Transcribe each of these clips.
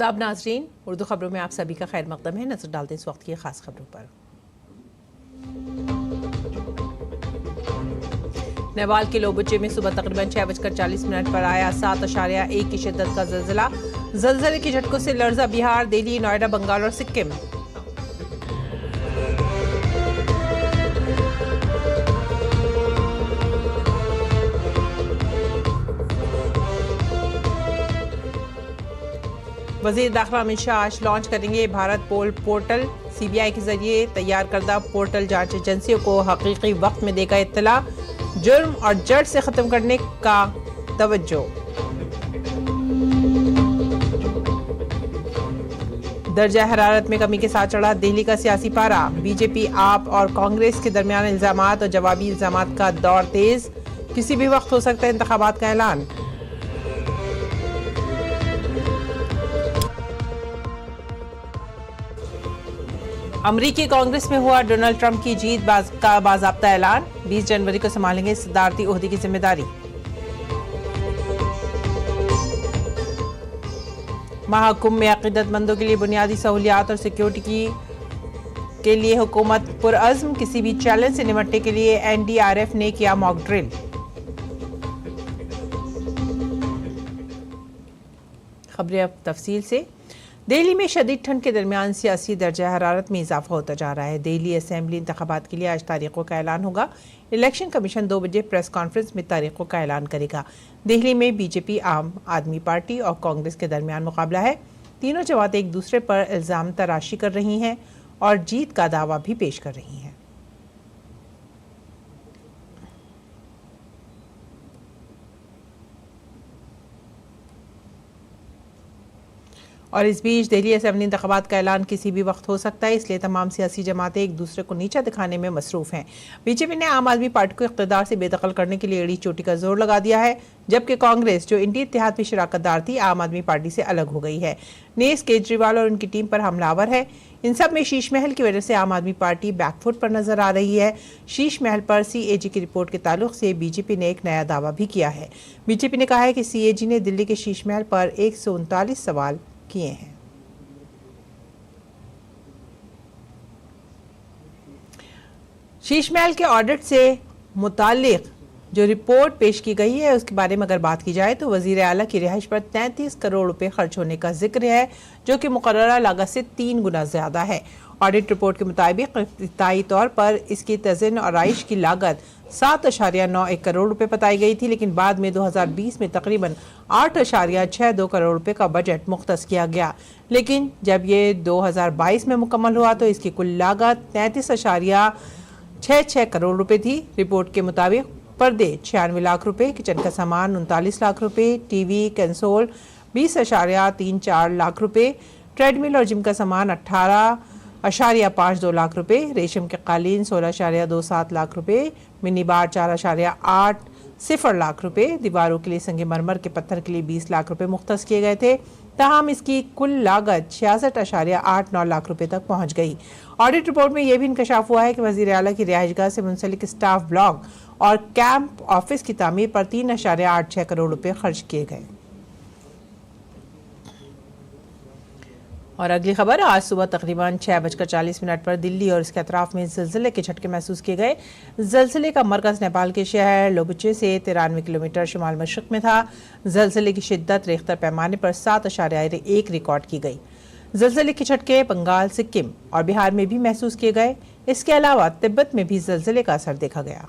आदाब नाजरीन, उर्दू खबरों में आप सभी का खैर मकदम है। नजर डालते हैं इस वक्त की खास खबरों पर। नेपाल के लोबुचे में सुबह तकरीबन 6:40 पर आया 7.1 की शिद्दत का जल्जला। जल्जले के झटकों से लर्जा बिहार, दिल्ली, नोएडा, बंगाल और सिक्किम। वजीर दाखिला अमित शाह आज लॉन्च करेंगे भारत पोल पोर्टल। सीबीआई के जरिए तैयार करदा पोर्टल जांच एजेंसियों को हकीकी वक्त में देगा इत्तला। जुर्म और जड़ से खत्म करने का तवज्जो। दर्जा हरारत में कमी के साथ चढ़ा दिल्ली का सियासी पारा। बीजेपी, आप और कांग्रेस के दरमियान इल्जामात और जवाबी इल्जामात का दौर तेज। किसी भी वक्त हो सकता है इंतखाबात का ऐलान। अमरीकी कांग्रेस में हुआ डोनाल्ड ट्रंप की जीत का बाज़ाब्ता ऐलान। 20 जनवरी को संभालेंगे सदारती ओहदे की जिम्मेदारी। महाकुंभ में अकीदतमंदों के लिए बुनियादी सहूलियात और सिक्योरिटी के लिए हुकूमत पुरअज़्म। किसी भी चैलेंज से निपटने के लिए एनडीआरएफ ने किया मॉक ड्रिल। खबरें अब तफसील से। दिल्ली में शदीद ठंड के दरमियान सियासी दर्जा हरारत में इजाफा होता जा रहा है। दिल्ली असेंबली इंतखाबात के लिए आज तारीखों का ऐलान होगा। इलेक्शन कमीशन 2 बजे प्रेस कॉन्फ्रेंस में तारीखों का ऐलान करेगा। दिल्ली में बीजेपी, आम आदमी पार्टी और कांग्रेस के दरमियान मुकाबला है। तीनों जमातें एक दूसरे पर इल्ज़ाम तराशी कर रही हैं और जीत का दावा भी पेश कर रही हैं। और इस बीच दिल्ली असेंबली इंतखाबात का ऐलान किसी भी वक्त हो सकता है, इसलिए तमाम सियासी जमातें एक दूसरे को नीचा दिखाने में मसरूफ हैं। बीजेपी ने आम आदमी पार्टी को इख्तिदार से बेदखल करने के लिए एड़ी चोटी का जोर लगा दिया है, जबकि कांग्रेस, जो इंडी इत्तेहाद में शराकतदार थी, आम आदमी पार्टी से अलग हो गई है। नेस केजरीवाल और उनकी टीम पर हमलावर है। इन सब में शीश महल की वजह से आम आदमी पार्टी बैकफुट पर नजर आ रही है। शीश महल पर सीएजी की रिपोर्ट के ताल्लुक से बीजेपी ने एक नया दावा भी किया है। बीजेपी ने कहा है कि सीएजी ने दिल्ली के शीश महल पर 139 सवाल किए हैं। शीश महल के ऑडिट से मुतालिक जो रिपोर्ट पेश की गई है उसके बारे में अगर बात की जाए तो वजीर आला की रिहाइश पर 33 करोड़ रुपए खर्च होने का जिक्र है, जो कि मुकर्ररा लागत से 3 गुना ज्यादा है। ऑडिट रिपोर्ट के मुताबिक इब्तिदाई तौर पर इसकी तज़ीन और आइश की लागत 7.91 करोड़ रुपए बताई गई थी, लेकिन बाद में 2020 में तकरीबन 8.62 करोड़ रुपए का बजट मुख्तस किया गया। लेकिन जब ये 2022 में मुकम्मल हुआ तो इसकी कुल लागत 33.66 करोड़ रुपए थी। रिपोर्ट के मुताबिक पर्दे 96 लाख रुपए, किचन का सामान 39 लाख रुपए, टीवी कंसोल 20.34 लाख रुपए, ट्रेडमिल और जिम का सामान 18.52 लाख रुपए, रेशम के कालीन 16.27 लाख रुपए, मिनी बार 4.80 लाख रुपए, दीवारों के लिए संगमरमर के पत्थर के लिए 20 लाख रुपए मुख्तस किए गए थे। ताहम इसकी कुल लागत 66.89 लाख रुपए तक पहुंच गई। ऑडिट रिपोर्ट में यह भी इंकशाफ हुआ है कि वजीर आला की रिहाइशगाह से मुंसलिक स्टाफ ब्लॉक और कैंप ऑफिस की तामीर पर 3.86 करोड़ रुपए खर्च किए गए। और अगली खबर, आज सुबह तकरीबन 6:40 पर दिल्ली और इसके अतराफ में ज़लज़ले के झटके महसूस किए गए। ज़लज़ले का मरकज़ नेपाल के शहर लोबुचे से 93 किलोमीटर शुमाल मशरक़ में था। ज़लज़ले की शिद्दत रेख्तर पैमाने पर 7.1 रिकॉर्ड की गई। ज़लज़ले के झटके बंगाल, सिक्किम और बिहार में भी महसूस किए गए। इसके अलावा तिब्बत में भी ज़लज़ले का असर देखा गया।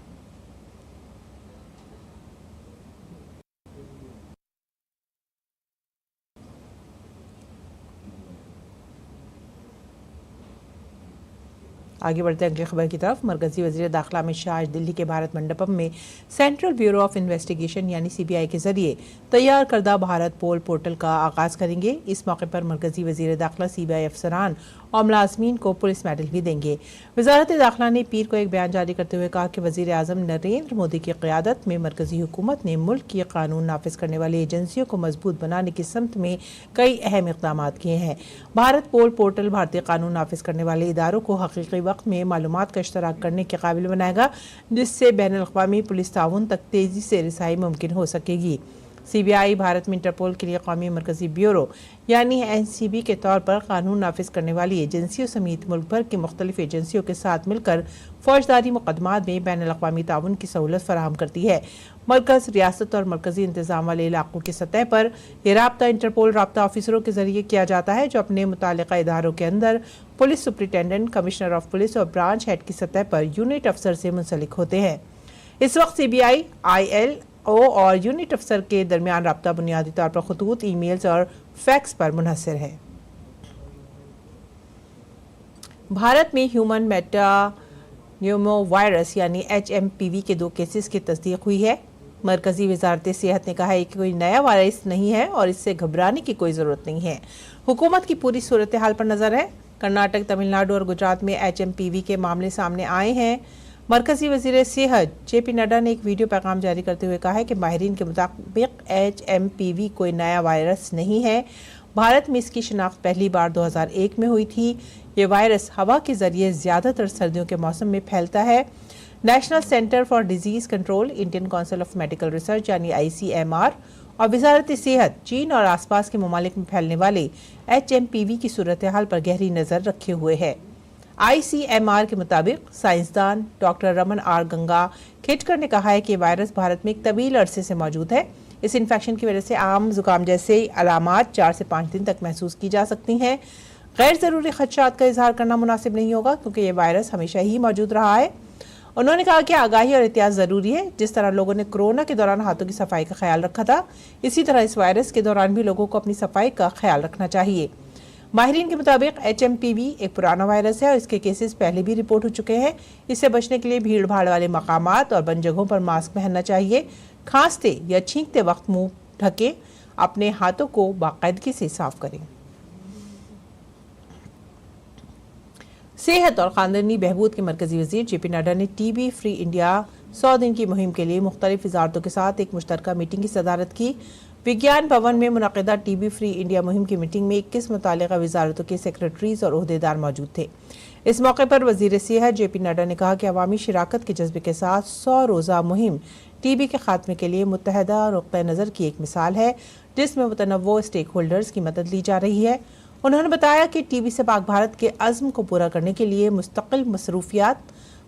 आगे बढ़ते हैं अगली खबर की तरफ। मरकजी वज़ीर दाखिला अमित शाह आज दिल्ली के भारत मंडपम में सेंट्रल ब्यूरो ऑफ इन्वेस्टिगेशन यानी सीबीआई के जरिए तैयार करदा भारत पोल पोर्टल का आगाज़ करेंगे। इस मौके पर मरकजी वज़ीर दाखिला सीबीआई अफसरान और मुलाजमीन को पुलिस मेडल भी देंगे। वजारत दाखिला ने पीर को एक बयान जारी करते हुए कहा कि वज़ीर आज़म नरेंद्र मोदी की क़यादत में मरकजी हुकूमत ने मुल्क की कानून नाफिज करने वाली एजेंसियों को मजबूत बनाने की समत में कई अहम इक़दाम किए हैं। भारत पोल पोर्टल भारतीय कानून नाफिज करने वाले इदारों को हकीकी वक्त में मालूमात का इश्तराक करने के काबिल बनाएगा, जिससे बैनुल अक़वामी पुलिस ताउन तक तेज़ी से रिसाई मुमकिन हो सकेगी। सीबीआई भारत में इंटरपोल के लिए कौमी मरकजी ब्यूरो यानी एनसीबी के तौर पर कानून नाफिज करने वाली एजेंसियों समेत मुल्क भर की मुख्तलिफ एजेंसियों के साथ मिलकर फौजदारी मुकदमात में बैन अल-अक़वामी ताउन की सहूलत फराहम करती है। मरकज, रियासत और मरकजी इंतजाम वाले इलाकों की सतह पर यह राब्ता इंटरपोल राब्ता ऑफिसरों के जरिए किया जाता है, जो अपने मुतालिका इदारों के अंदर police superintendent, commissioner of police और ब्रांच हेड की सतह पर यूनिट अफसर से मुंसलिक होते हैं। इस वक्त सीबीआई, ILO और यूनिट अफसर के दरमियान राब्ता बुनियादी तौर पर खतूत, ईमेल्स और फैक्स पर मुनहसर है। भारत में ह्यूमन मेटान्यूमोवायरस यानी HMPV के 2 केसेस की तस्दीक हुई है। मरकजी वजारत सेहत ने कहा है कि कोई नया वायरस नहीं है और इससे घबराने की कोई ज़रूरत नहीं है। हुकूमत की पूरी सूरत हाल पर नज़र है। कर्नाटक, तमिलनाडु और गुजरात में HMPV के मामले सामने आए हैं। मरकजी वज़ीर सेहत JP नड्डा ने एक वीडियो पैगाम जारी करते हुए कहा है कि माहिरीन के मुताबिक HMPV कोई नया वायरस नहीं है। भारत में इसकी शिनाख्त पहली बार 2001 में हुई थी। ये वायरस हवा के जरिए ज़्यादातर सर्दियों के मौसम में फैलता है। National centre for disease control, Indian council of medical research यानी ICMR और वजारत सेहत चीन और आसपास के ममालिक में फैलने वाले HMPV की सूरत हाल पर गहरी नज़र रखे हुए है। ICMR के मुताबिक साइंसदान डॉक्टर रमन R गंगाखेडकर ने कहा है कि वायरस भारत में एक तवील अरसे से मौजूद है। इस इन्फेक्शन की वजह से आम जुकाम जैसे अलामात 4 से 5 दिन तक महसूस की जा सकती हैं। गैर ज़रूरी खदशात का इजहार करना मुनासिब नहीं होगा क्योंकि ये वायरस हमेशा ही मौजूद रहा है। उन्होंने कहा कि आगाही और एहतियात ज़रूरी है। जिस तरह लोगों ने कोरोना के दौरान हाथों की सफाई का ख्याल रखा था, इसी तरह इस वायरस के दौरान भी लोगों को अपनी सफाई का ख्याल रखना चाहिए। माहिरीन के मुताबिक HMPV एक पुराना वायरस है और इसके केसेस पहले भी रिपोर्ट हो चुके हैं। इससे बचने के लिए भीड़ भाड़ वाले मकामात और बंद जगहों पर मास्क पहनना चाहिए। खांसते या छींकते वक्त मुंह ढकें। अपने हाथों को बाकायदगी से साफ करें। सेहत और ख़ानदानी बहबूद के मरकजी वज़ीर JP नड्डा ने TB फ्री इंडिया 100 दिन की मुहिम के लिए मुख्तलिफ वजारतों के साथ एक मुश्तरका मीटिंग की सदारत की। विज्ञान भवन में मुनक़िदा TB फ्री इंडिया मुहिम की मीटिंग में 21 मुतालिका वजारतों के सेक्रेटरीज और ओहदेदार मौजूद थे। इस मौके पर वज़ीर सेहत JP नड्डा ने कहा कि अवामी शिराकत के जज्बे के साथ 100 रोज़ा मुहिम TB के खात्मे के लिए मुत्तहदा नुक्ता नज़र की एक मिसाल है, जिसमें मुतनव्वो स्टेक होल्डर्स की मदद ली जा रही है। उन्होंने बताया कि TB से पाक भारत के अज़्म को पूरा करने के लिए मुस्तकिल मसरूफियात,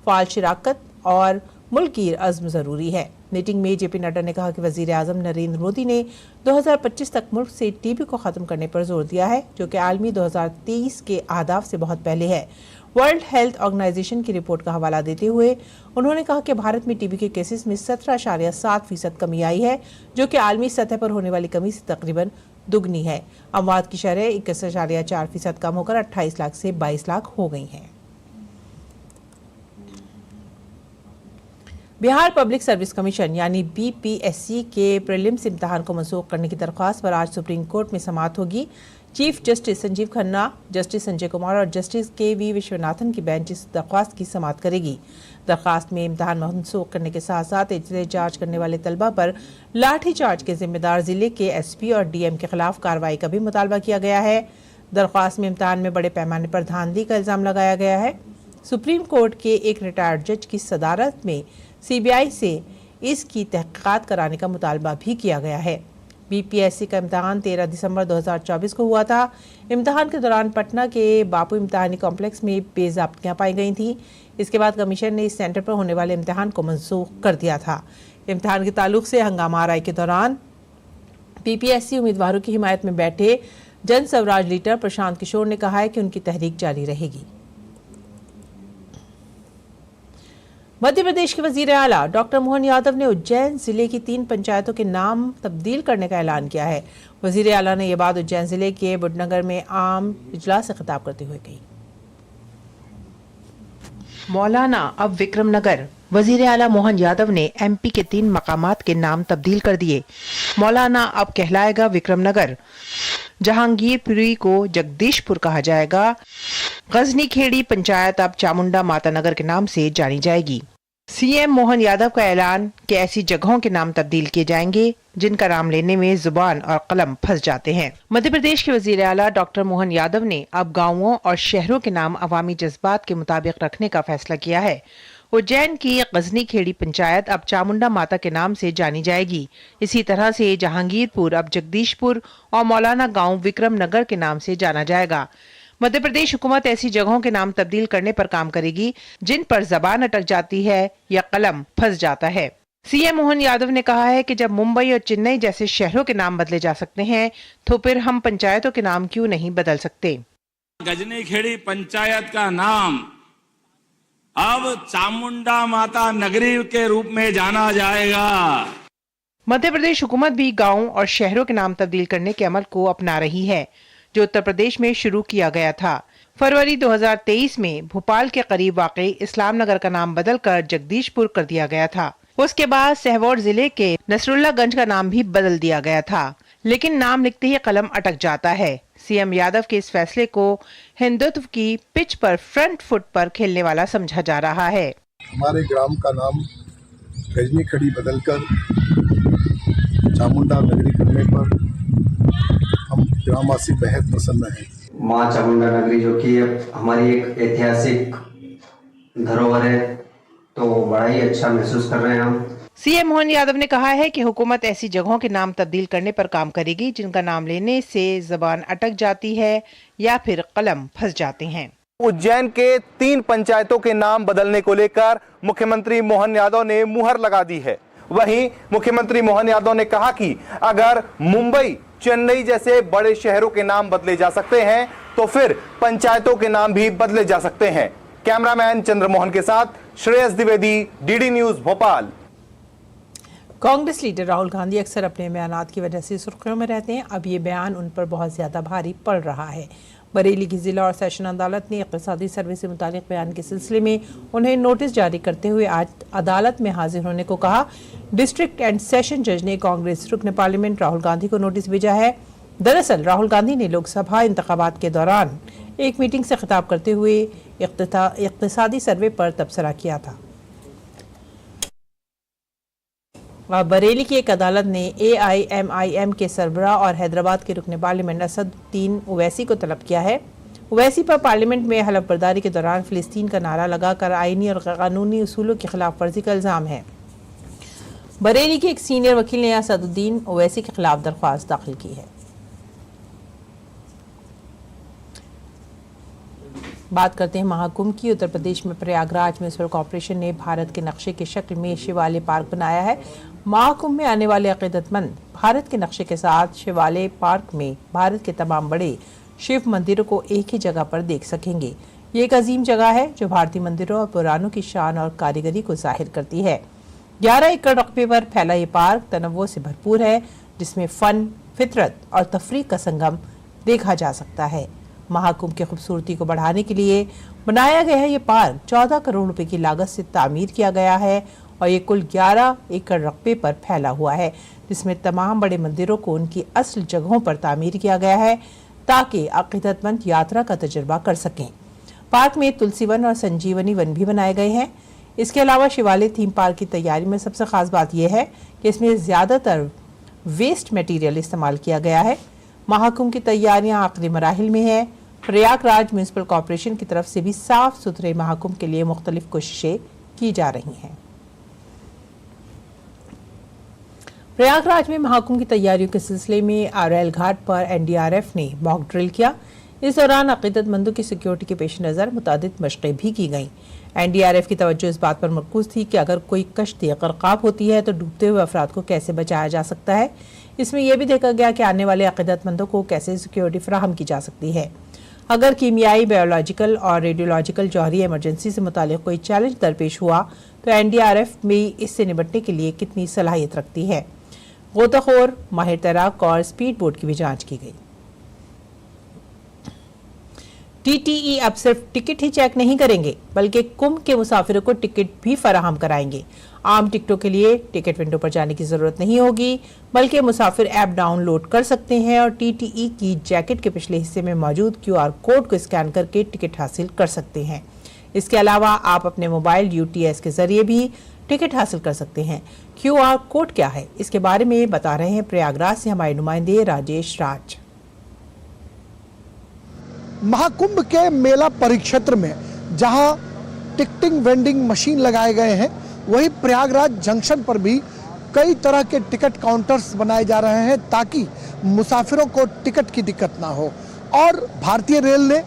फ़ाल शिराकत और मुल्की अज़्म ज़रूरी है। मीटिंग में JP नड्डा ने कहा कि वज़ीर आज़म नरेंद्र मोदी ने 2025 तक मुल्क से TB को ख़त्म करने पर जोर दिया है, जो कि आलमी 2023 के अहदाफ से बहुत पहले है। वर्ल्ड हेल्थ ऑर्गेनाइजेशन की रिपोर्ट का हवाला देते हुए उन्होंने कहा कि भारत में TB के केसेस में 17.7% कमी आई है, जो कि आलमी सतह पर होने वाली कमी से तकरीबन दुगनी है। अमवात की शरह 21.4% कम होकर 28 लाख से 22 लाख हो गई हैं। बिहार पब्लिक सर्विस कमीशन यानी BPSC के प्रीलिम्स इम्तहान को मनसूख करने की दरख्वास्त पर आज सुप्रीम कोर्ट में समाअत होगी। Chief justice Sanjeev Khanna, justice Sanjay Kumar और जस्टिस KV विश्वनाथन की बेंच इस दरख्वास्त की समाअत करेगी। दरख्वास्त में इम्तहान मनसूख करने के साथ साथ एहतजाज करने वाले तलबा पर लाठी चार्ज के जिम्मेदार जिले के SP और DM के खिलाफ कार्रवाई का भी मुतालबा किया गया है। दरख्वास्त में इम्तहान में बड़े पैमाने पर धांधली का इल्ज़ाम लगाया गया है। सुप्रीम कोर्ट के एक रिटायर्ड जज की सदारत में CBI से इसकी तहक़ीक़ात कराने का मुतालबा भी किया गया है। BPSC का इम्तहान 13 दिसंबर 2024 को हुआ था। इम्तहान के दौरान पटना के बापू इम्तहानी कॉम्प्लेक्स में बेज़ाब्तियाँ पाई गई थीं। इसके बाद कमीशन ने इस सेंटर पर होने वाले इम्तहान को मनसूख कर दिया था। इम्तहान के ताल्लुक से हंगामा आराई के दौरान BPSC उम्मीदवारों की हिमायत में बैठे जन स्वराज लीडर प्रशांत किशोर ने कहा है कि उनकी तहरीक जारी रहेगी। मध्य प्रदेश के वजीर आला डॉक्टर मोहन यादव ने उज्जैन जिले की 3 पंचायतों के नाम तब्दील करने का ऐलान किया है। वजीर आला ने यह बात उज्जैन जिले के बुडनगर में आम इजलास से खिताब करते हुए कही। मौलाना अब विक्रम नगर। वजीर आला मोहन यादव ने MP के 3 मकामात के नाम तब्दील कर दिए। मौलाना अब कहलाएगा विक्रम नगर, जहांगीरपुरी को जगदीशपुर कहा जाएगा। गजनी खेड़ी पंचायत अब चामुंडा माता नगर के नाम से जानी जाएगी। CM मोहन यादव का ऐलान कि ऐसी जगहों के नाम तब्दील किए जाएंगे जिनका नाम लेने में जुबान और कलम फंस जाते हैं। मध्य प्रदेश के वजीर आला डॉक्टर मोहन यादव ने अब गांवों और शहरों के नाम अवामी जज्बात के मुताबिक रखने का फैसला किया है। उज्जैन की गजनी खेड़ी पंचायत अब चामुंडा माता के नाम से जानी जाएगी। इसी तरह से जहांगीरपुर अब जगदीशपुर और मौलाना गांव विक्रम नगर के नाम से जाना जाएगा। मध्य प्रदेश हुकूमत ऐसी जगहों के नाम तब्दील करने पर काम करेगी जिन पर जबान अटक जाती है या कलम फंस जाता है। सीएम मोहन यादव ने कहा है कि जब मुंबई और चेन्नई जैसे शहरों के नाम बदले जा सकते हैं तो फिर हम पंचायतों के नाम क्यों नहीं बदल सकते। गजनी खेड़ी पंचायत का नाम अब चामुंडा माता नगरी के रूप में जाना जाएगा। मध्य प्रदेश हुकूमत भी गांव और शहरों के नाम तब्दील करने के अमल को अपना रही है जो उत्तर प्रदेश में शुरू किया गया था। फरवरी 2023 में भोपाल के करीब वाक़ई इस्लाम नगर का नाम बदलकर जगदीशपुर कर दिया गया था। उसके बाद सहवौर जिले के नसरुल्लागंज का नाम भी बदल दिया गया था, लेकिन नाम लिखते ही कलम अटक जाता है। सीएम यादव के इस फैसले को हिंदुत्व की पिच पर फ्रंट फुट पर खेलने वाला समझा जा रहा है। हमारे ग्राम का नाम गजनी खड़ी बदलकर चामुंडा नगरी करने पर हम ग्रामवासी बेहद प्रसन्न हैं। माँ चामुंडा नगरी जो कि हमारी एक ऐतिहासिक धरोहर है, तो बड़ा ही अच्छा महसूस कर रहे हैं हम। सीएम मोहन यादव ने कहा है कि हुकूमत ऐसी जगहों के नाम तब्दील करने पर काम करेगी जिनका नाम लेने से जबान अटक जाती है या फिर कलम फंस जाते हैं। उज्जैन के 3 पंचायतों के नाम बदलने को लेकर मुख्यमंत्री मोहन यादव ने मुहर लगा दी है। वहीं मुख्यमंत्री मोहन यादव ने कहा कि अगर मुंबई, चेन्नई जैसे बड़े शहरों के नाम बदले जा सकते हैं तो फिर पंचायतों के नाम भी बदले जा सकते हैं। कैमरामैन चंद्रमोहन के साथ Shreyas Dwivedi, DD news Bhopal. Congress leader Rahul Gandhi अक्सर अपने बयानात की वजह से सुर्खियों में रहते हैं। अब ये बयान उन पर बहुत ज्यादा भारी पड़ रहा है। बरेली की जिला और सेशन अदालत ने इक़्तिसादी सर्वे से मुतालिक बयान के सिलसिले में उन्हें नोटिस जारी करते हुए आज अदालत में हाजिर होने को कहा। डिस्ट्रिक्ट एंड सेशन जज ने कांग्रेस रुकन पार्लियामेंट राहुल गांधी को नोटिस भेजा है। दरअसल राहुल गांधी ने लोकसभा इंतखाबात के दौरान एक मीटिंग से खिताब करते हुए इक़्तिसादी सर्वे पर तबसरा किया था। बरेली की एक अदालत ने AIMIM के सरबराह और हैदराबाद के रुकन पार्लियामेंट असदुद्दीन ओवैसी को तलब किया है। ओवैसी पर पार्लियामेंट में हलफ बर्दारी के दौरान फिलिस्तीन का नारा लगाकर आईनी और कानूनी उसूलों की खिलाफ वर्जी का इल्जाम है। बरेली के एक सीनियर वकील ने असदुद्दीन ओवैसी के खिलाफ दरख्वास्त दाखिल की है। बात करते हैं महाकुंभ की। उत्तर प्रदेश में प्रयागराज म्यूनिसिपल कॉर्पोरेशन ने भारत के नक्शे की शक्ल में शिवालय पार्क बनाया है। महाकुंभ में आने वाले अकीदतमंद भारत के नक्शे के साथ शिवालय पार्क में भारत के तमाम बड़े शिव मंदिरों को एक ही जगह पर देख सकेंगे। ये एक अजीम जगह है जो भारतीय मंदिरों और पुराणों की शान और कारीगरी को जाहिर करती है। 11 एकड़ रकबे पर फैला ये पार्क तनव्वुर से भरपूर है, जिसमें फन, फितरत और तफरीक का संगम देखा जा सकता है। महाकुंभ की खूबसूरती को बढ़ाने के लिए बनाया गया है ये पार्क 14 करोड़ रुपए की लागत से तामीर किया गया है और ये कुल 11 एकड़ रकबे पर फैला हुआ है, जिसमें तमाम बड़े मंदिरों को उनकी असल जगहों पर तामीर किया गया है ताकि अकीदतमंद यात्रा का तजुर्बा कर सकें। पार्क में तुलसी वन और संजीवनी वन भी बनाए गए हैं। इसके अलावा शिवालय थीम पार्क की तैयारी में सबसे खास बात यह है कि इसमें ज्यादातर वेस्ट मटेरियल इस्तेमाल किया गया है। महाकुंभ की तैयारियां आखिरी मराहिल में है। प्रयागराज म्यूनिसिपल कॉर्पोरेशन की तरफ से भी साफ सुथरे महाकुंभ के लिए मुख्तलिफ कोशिशें की जा रही हैं। प्रयागराज में महाकुंभ की तैयारियों के सिलसिले में आरएल घाट पर एनडीआरएफ ने मॉक ड्रिल किया। इस दौरान अकीदतमंदों की सिक्योरिटी के पेश नज़र मुतादिद मशक़ें भी की गईं। एनडीआरएफ की तवज्जो इस बात पर मरकूज थी कि अगर कोई कश्ती ग़रक़ाब होती है तो डूबते हुए अफराद को कैसे बचाया जा सकता है। इसमें यह भी देखा गया कि आने वाले अकीदतमंदों को कैसे सिक्योरिटी फराहम की जा सकती है। अगर कीमियाई, बायोलॉजिकल और रेडियोलॉजिकल जौहरी इमरजेंसी से मुतालिक कोई चैलेंज दरपेश हुआ तो एनडीआरएफ में इससे निपटने के लिए कितनी सलाहियत रखती है। गोताखोर, माहिर तैराक और स्पीड बोट की भी जांच की गई। टीटीई अब सिर्फ टिकट ही चेक नहीं करेंगे बल्कि कुंभ के मुसाफिरों को टिकट भी फराहम कराएंगे। आम टिकटों के लिए टिकट विंडो पर जाने की जरूरत नहीं होगी, बल्कि मुसाफिर ऐप डाउनलोड कर सकते हैं और टीटीई की जैकेट के पिछले हिस्से में मौजूद क्यूआर कोड को स्कैन करके टिकट हासिल कर सकते हैं। इसके अलावा आप अपने मोबाइल UTS के जरिए भी टिकट हासिल कर सकते हैं। क्यूआर कोड क्या है, इसके बारे में बता रहे हैं प्रयागराज से हमारे नुमाइंदे राजेश राज। महाकुंभ के मेला परिक्षेत्र में जहां टिकटिंग वेंडिंग मशीन लगाए गए हैं, वही प्रयागराज जंक्शन पर भी कई तरह के टिकट काउंटर्स बनाए जा रहे हैं ताकि मुसाफिरों को टिकट की दिक्कत ना हो। और भारतीय रेल ने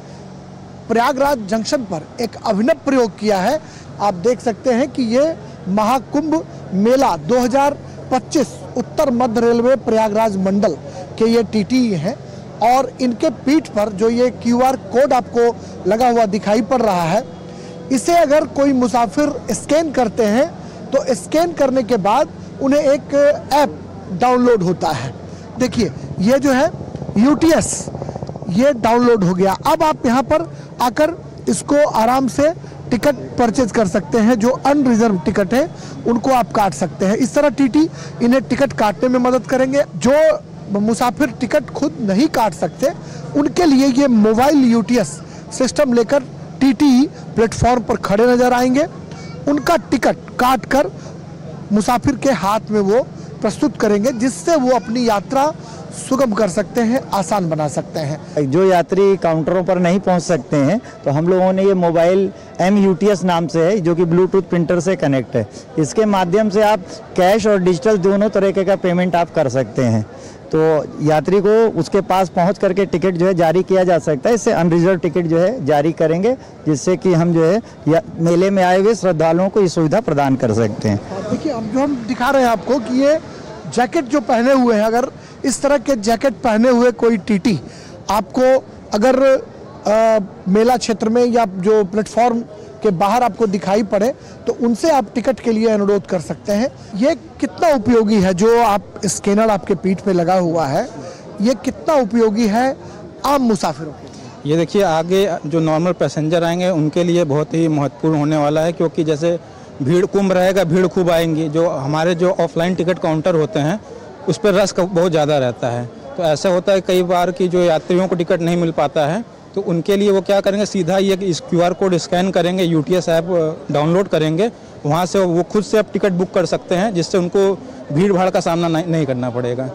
प्रयागराज जंक्शन पर एक अभिनव प्रयोग किया है। आप देख सकते हैं कि ये महाकुंभ मेला 2025 उत्तर मध्य रेलवे प्रयागराज मंडल के ये टीटी हैं और इनके पीठ पर जो ये QR कोड आपको लगा हुआ दिखाई पड़ रहा है, इसे अगर कोई मुसाफिर स्कैन करते हैं तो स्कैन करने के बाद उन्हें एक ऐप डाउनलोड होता है। देखिए ये जो है UTS ये डाउनलोड हो गया। अब आप यहाँ पर आकर इसको आराम से टिकट परचेज कर सकते हैं। जो अनरिजर्व टिकट है उनको आप काट सकते हैं। इस तरह टीटी इन्हें टिकट काटने में मदद करेंगे। जो मुसाफिर टिकट खुद नहीं काट सकते उनके लिए ये मोबाइल UTS सिस्टम लेकर टीटी प्लेटफॉर्म पर खड़े नजर आएंगे। उनका टिकट काट कर मुसाफिर के हाथ में वो प्रस्तुत करेंगे, जिससे वो अपनी यात्रा सुगम कर सकते हैं, आसान बना सकते हैं। जो यात्री काउंटरों पर नहीं पहुंच सकते हैं तो हम लोगों ने ये मोबाइल MUTS नाम से है, जो कि ब्लूटूथ प्रिंटर से कनेक्ट है। इसके माध्यम से आप कैश और डिजिटल दोनों तरीके का पेमेंट आप कर सकते हैं। तो यात्री को उसके पास पहुंच करके टिकट जो है जारी किया जा सकता है। इससे अनरिजर्व टिकट जो है जारी करेंगे, जिससे कि हम जो है मेले में आए हुए श्रद्धालुओं को ये सुविधा प्रदान कर सकते हैं। देखिए अब जो हम दिखा रहे हैं आपको कि ये जैकेट जो पहने हुए हैं, अगर इस तरह के जैकेट पहने हुए कोई टीटी आपको अगर मेला क्षेत्र में या जो प्लेटफॉर्म के बाहर आपको दिखाई पड़े तो उनसे आप टिकट के लिए अनुरोध कर सकते हैं। ये कितना उपयोगी है जो आप स्कैनर आपके पीठ पे लगा हुआ है, ये कितना उपयोगी है आम मुसाफिरों के लिए? ये देखिए आगे जो नॉर्मल पैसेंजर आएंगे उनके लिए बहुत ही महत्वपूर्ण होने वाला है, क्योंकि जैसे भीड़ कुंभ रहेगा, भीड़ खूब आएंगी। जो हमारे जो ऑफलाइन टिकट काउंटर होते हैं उस पर रश बहुत ज़्यादा रहता है। तो ऐसा होता है कई बार कि जो यात्रियों को टिकट नहीं मिल पाता है, तो उनके लिए वो क्या करेंगे, सीधा ये इस QR कोड स्कैन करेंगे, UTS ऐप डाउनलोड करेंगे, वहाँ से वो खुद से अब टिकट बुक कर सकते हैं, जिससे उनको भीड़ भाड़ का सामना नहीं करना पड़ेगा।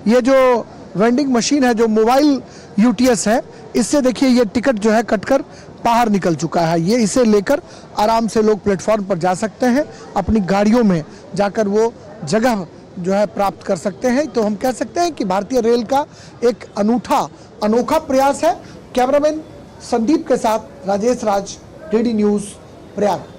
ये जो वेंडिंग मशीन है, जो मोबाइल UTS है, इससे देखिए ये टिकट जो है कटकर बाहर निकल चुका है। ये इसे लेकर आराम से लोग प्लेटफॉर्म पर जा सकते हैं, अपनी गाड़ियों में जाकर वो जगह जो है प्राप्त कर सकते हैं। तो हम कह सकते हैं कि भारतीय रेल का एक अनोखा प्रयास है। कैमरामैन संदीप के साथ राजेश राज, DD न्यूज़, प्रयाग।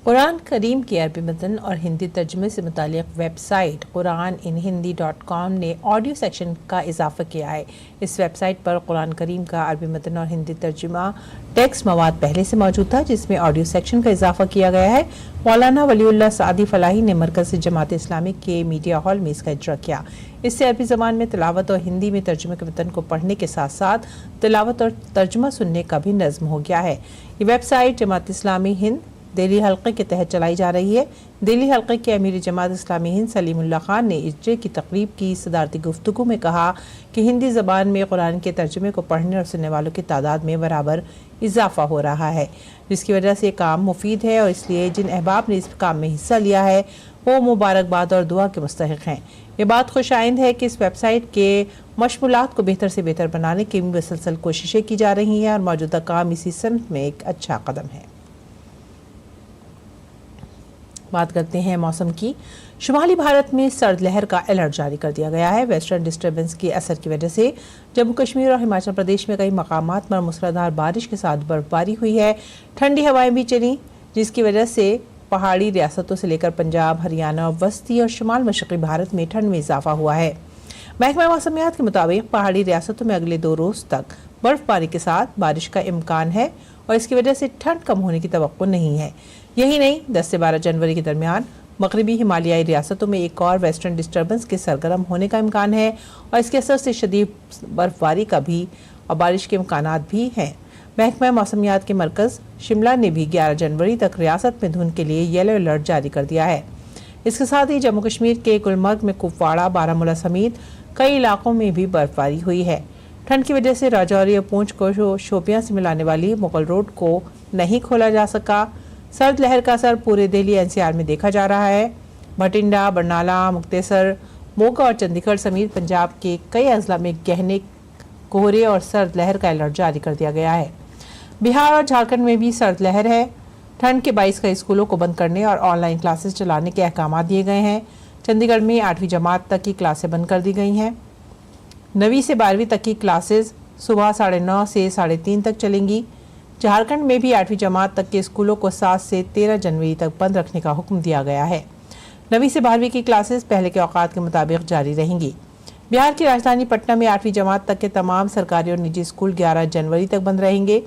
कुरान करीम के अरबी मतन और हिंदी तर्जुमे से मुताल्लिक़ वेबसाइट quraninhindi.com ने ऑडियो सेक्शन का इजाफा किया है। इस वेबसाइट पर कुरान करीम का अरबी मतन और हिंदी तर्जुमा टेक्स्ट मवाद पहले से मौजूद था, जिसमें ऑडियो सेक्शन का इजाफा किया गया है। मौलाना वलीउल्लाह सादी फलाही ने मरकज़ जमात इस्लामी के मीडिया हॉल में इसका इजरा किया। इससे अरबी ज़बान में तिलावत और हिंदी में तर्जुमे के मतन को पढ़ने के साथ साथ तिलावत और तर्जुमा सुनने का भी नज़्म हो गया है। ये वेबसाइट जमात इस्लामी हिंद दिल्ली हल्के के तहत चलाई जा रही है। दिल्ली हल्के के अमीर जमात इस्लामी हिंद सलीमुल्लाह खान ने इजरे की तकरीब की सदारती गुफ्तगू में कहा कि हिंदी ज़बान में कुरान के तर्जुमे को पढ़ने और सुनने वालों की तादाद में बराबर इजाफा हो रहा है, जिसकी वजह से काम मुफीद है और इसलिए जिन अहबाब ने इस काम में हिस्सा लिया है वो मुबारकबाद और दुआ के मुस्तहिक हैं। ये बात खुशाइंद है कि इस वेबसाइट के मशमूलात को बेहतर से बेहतर बनाने की मुसलसल कोशिशें की जा रही हैं और मौजूदा काम इसी समत में एक अच्छा कदम है। बात करते हैं मौसम की। शुमाली भारत में सर्द लहर का अलर्ट जारी कर दिया गया है। वेस्टर्न डिस्टर्बेंस के असर की वजह से जम्मू कश्मीर और हिमाचल प्रदेश में कई मकामात पर मूसलाधार बारिश के साथ बर्फबारी हुई है। ठंडी हवाएं भी चली, जिसकी वजह से पहाड़ी रियासतों से लेकर पंजाब, हरियाणा, वस्ती और शुमाल मशरक़ी भारत में ठंड में इजाफा हुआ है। महकमा मौसमियात के मुताबिक पहाड़ी रियासतों में अगले 2 रोज़ तक बर्फबारी के साथ बारिश का इम्कान है और इसकी वजह से ठंड कम होने की तवक्को नहीं है। यही नहीं, 10 से 12 जनवरी के दरमियान मगरबी हिमालयाई रियासतों में एक और वेस्टर्न डिस्टर्बेंस के सरगर्म होने का इम्कान है और इसके असर से शदीद बर्फबारी का भी और बारिश के इम्कानात भी हैं। महकमा मौसमियात के मरकज़ शिमला ने भी 11 जनवरी तक रियासत में धुंध के लिए येलो अलर्ट जारी कर दिया है। इसके साथ ही जम्मू कश्मीर के गुलमर्ग में कुपवाड़ा, बारामूला समेत कई इलाकों में भी बर्फबारी हुई है। ठंड की वजह से राजौरी और पूंछ को शोपियां से मिलाने वाली मुगल रोड को नहीं खोला जा सका। सर्द लहर का असर पूरे दिल्ली NCR में देखा जा रहा है। भटिंडा, बरनाला, मुक्तेसर, मोगा और चंडीगढ़ समेत पंजाब के कई अजला में गहने कोहरे और सर्द लहर का अलर्ट जारी कर दिया गया है। बिहार और झारखंड में भी सर्द लहर है। ठंड के बाइस कई स्कूलों को बंद करने और ऑनलाइन क्लासेस चलाने के अहकाम दिए गए हैं। चंडीगढ़ में 8वीं जमात तक की क्लासें बंद कर दी गई हैं। 9वीं से 12वीं तक की क्लासेस सुबह 9:30 से 3:30 तक चलेंगी। झारखंड में भी 8वीं जमात तक के स्कूलों को 7 से 13 जनवरी तक बंद रखने का हुक्म दिया गया है। 9वीं से 12वीं की क्लासेस पहले के औकात के मुताबिक जारी रहेंगी। बिहार की राजधानी पटना में 8वीं जमात तक के तमाम सरकारी और निजी स्कूल 11 जनवरी तक बंद रहेंगे।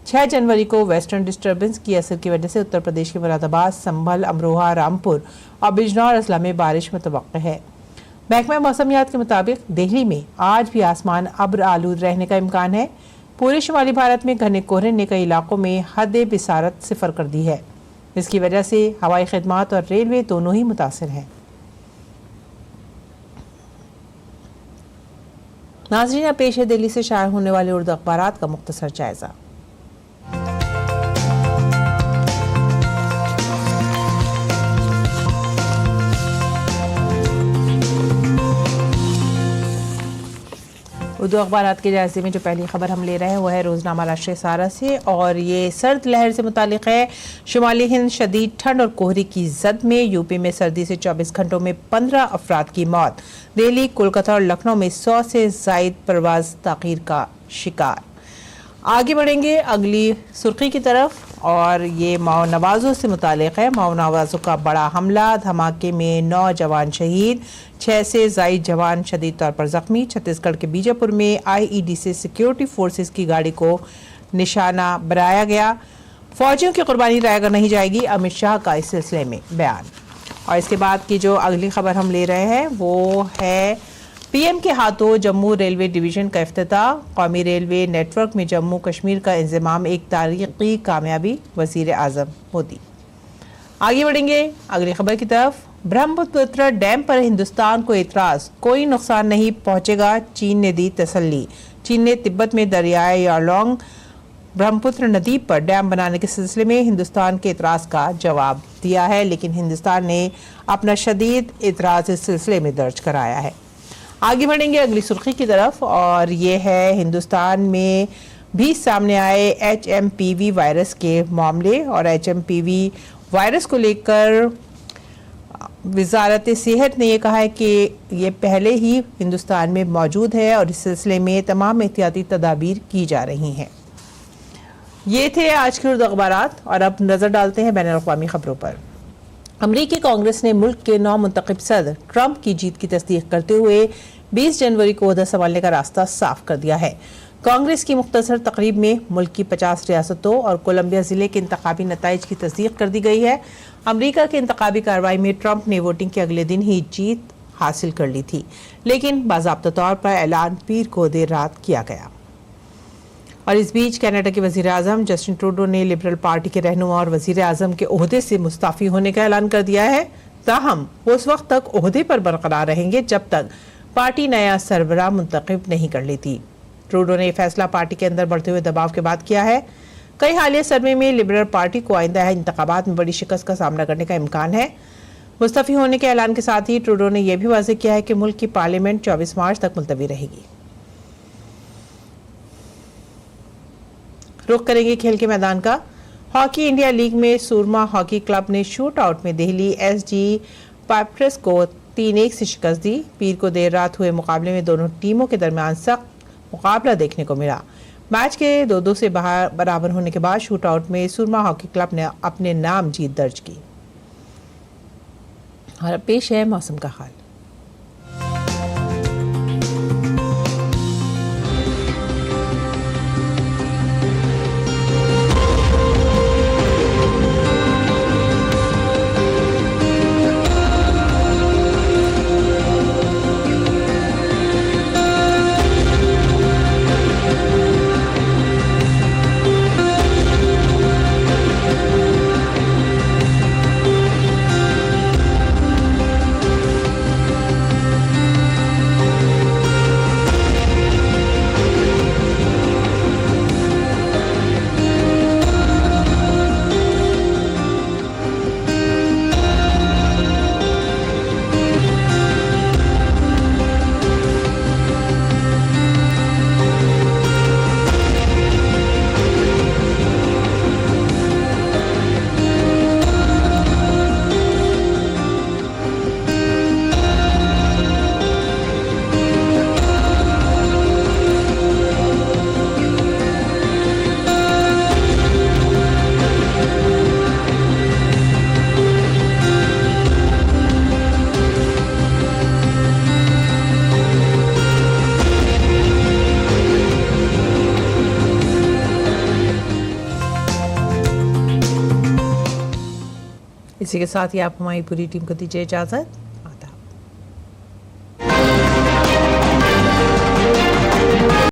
6 जनवरी को वेस्टर्न डिस्टर्बेंस की असर की वजह से उत्तर प्रदेश के मुरादाबाद, संभल, अमरोहा, रामपुर और बिजनौर अजला में बारिश मुतवक्किर है। महकमा मौसमियात के मुताबिक दिल्ली में आज भी आसमान अब्र आलूद रहने का इम्कान है। पूरे शुमाली भारत में घने कोहरे ने कई इलाकों में हद बिसारत सिफर कर दी है। इसकी वजह से हवाई खिदमात और रेलवे दोनों ही मुतासिर हैं। नाज़रीन, पेश है दिल्ली से शाया होने वाले उर्दू अखबारात का मुख्तसर जायजा। उर्दू अखबारात के जायजे में जो पहली खबर हम ले रहे हैं वो है रोजनामा राष्ट्रीय सहारा से, और ये सर्द लहर से मुतालिक है। शुमाली हिंद शदीद ठंड और कोहरे की जद में यूपी में सर्दी से 24 घंटों में 15 अफराद की मौत। दिल्ली, कोलकाता और लखनऊ में 100 से जायद परवाज ताखीर का शिकार। आगे बढ़ेंगे अगली सुर्खी की तरफ, और ये माओ नवाजों से मुतालिक है। माओ नवाजों का बड़ा हमला, धमाके में 9 जवान शहीद, 6 से जायद जवान शदीद तौर पर जख्मी। छत्तीसगढ़ के बीजापुर में आईईडी से सिक्योरिटी फोर्सेस की गाड़ी को निशाना बनाया गया। फौजियों की कुर्बानी रायगर नहीं जाएगी, अमित शाह का इस सिलसिले में बयान। और इसके बाद की जो अगली खबर हम ले रहे हैं वो है पीएम के हाथों जम्मू रेलवे डिवीजन का इफ्तिताह। कौमी रेलवे नेटवर्क में जम्मू कश्मीर का इंजमाम एक तारीखी कामयाबी, वजीर आजम मोदी। आगे बढ़ेंगे अगली खबर की तरफ। ब्रह्मपुत्र डैम पर हिंदुस्तान को एतराज, कोई नुकसान नहीं पहुंचेगा, चीन ने दी तसल्ली। चीन ने तिब्बत में दरियाए यालोंग ब्रह्मपुत्र नदी पर डैम बनाने के सिलसिले में हिंदुस्तान के एतराज़ का जवाब दिया है, लेकिन हिंदुस्तान ने अपना शदीद एतराज़ इस सिलसिले में दर्ज कराया है। आगे बढ़ेंगे अगली सुर्खी की तरफ, और ये है हिंदुस्तान में भी सामने आए HMPV वायरस के मामले। और HMPV वायरस को लेकर वजारत सेहत ने यह कहा है कि ये पहले ही हिंदुस्तान में मौजूद है और इस सिलसिले में तमाम एहतियाती तदाबीर की जा रही हैं। ये थे आज के उर्दू अखबारात, और अब नज़र डालते हैं बैनुल-अक़वामी खबरों पर। अमरीकी कांग्रेस ने मुल्क के नौ मुंतखब सदर ट्रंप की जीत की तस्दीक करते हुए 20 जनवरी को ओहदा संभालने का रास्ता साफ कर दिया है। कांग्रेस की मुख्तसर तकरीब में मुल्क की 50 रियासतों और कोलंबिया जिले के इंतखाबी नताइज की तस्दीक कर दी गई है। अमरीका के इंतखाबी कार्रवाई में ट्रंप ने वोटिंग के अगले दिन ही जीत हासिल कर ली थी, लेकिन बाज़ाब्ता तौर पर ऐलान पीर को देर रात किया गया। और इस बीच कनाडा के वज़ीर आज़म जस्टिन ट्रूडो ने लिबरल पार्टी के रहनुमा और वज़ीर आज़म के ओहदे से मुस्ताफ़ी होने का ऐलान कर दिया है। ताहम वो उस वक्त तक ओहदे पर बरकरार रहेंगे जब तक पार्टी नया सरबराह मुंतखब नहीं कर लेती। ट्रूडो ने यह फैसला पार्टी के अंदर बढ़ते हुए दबाव के बाद किया है। कई हालिया सर्वे में लिबरल पार्टी को आइंदा इंतखाबात में बड़ी शिकस्त का सामना करने का इम्कान है। मुस्तफ़ी होने के ऐलान के साथ ही ट्रूडो ने यह भी वाज़ेह किया है कि मुल्क की पार्लियामेंट 24 मार्च तक मुलतवी रहेगी। रुख करेंगे खेल के मैदान का। हॉकी इंडिया लीग में सूरमा हॉकी क्लब ने शूट आउट में दिल्ली SG पाइप्रेस को 3-1 से शिकस्त दी। पीर को देर रात हुए मुकाबले में दोनों टीमों के दरमियान सख्त मुकाबला देखने को मिला। मैच के 2-2 से बराबर होने के बाद शूट आउट में सूरमा हॉकी क्लब ने अपने नाम जीत दर्ज की। और अब पेश है मौसम का हाल। इसी के साथ ही आप हमारी पूरी टीम को दीजिए इजाज़त।